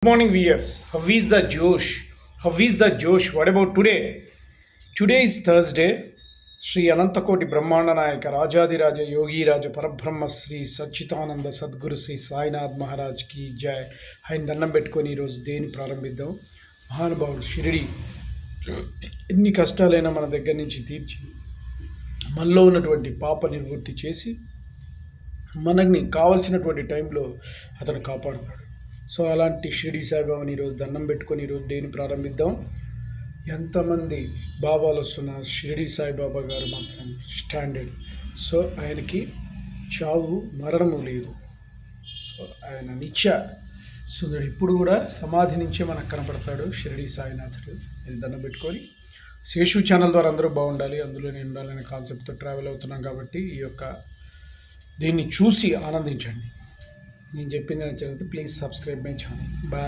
Good morning, viewers. How is the Josh? How is the Josh? What about today? Today is Thursday. Sri Anantakoti Brahmana Nayaka Rajadiraja Yogi Raja Parabrahma Sri Sachitananda Sadguru Sri Sainath Maharaj ki jai. ఆయన దండం పెట్టుకొని ఈరోజు దేని ప్రారంభిద్దాం. మహానుభావుడు షిరిడి ఎన్ని కష్టాలైనా మన దగ్గర నుంచి తీర్చి మనలో ఉన్నటువంటి పాప నివృత్తి చేసి మనకి కావలసినటువంటి టైంలో అతను కాపాడుతాడు. సో అలాంటి షిరిడి సాయిబాబాని ఈరోజు దండం పెట్టుకొని ఈరోజు డేని ప్రారంభిద్దాం. ఎంతమంది బాబాలు వస్తున్న షిరిడి సాయిబాబా గారు మాత్రం స్టాండర్డ్. సో ఆయనకి చావు మరణము లేదు. సో ఆయన నిత్య సుందరుడు. ఇప్పుడు కూడా సమాధి నుంచే మనకు కనపడతాడు షిరిడి సాయినాథుడు. నేను దండం పెట్టుకొని శేషు ఛానల్ ద్వారా అందరూ బాగుండాలి, అందులో నేను ఉండాలనే కాన్సెప్ట్తో ట్రావెల్ అవుతున్నాం కాబట్టి ఈ యొక్క దీన్ని చూసి ఆనందించండి. నేను చెప్పింది నచ్చినట్లయితే please subscribe my channel. Bye.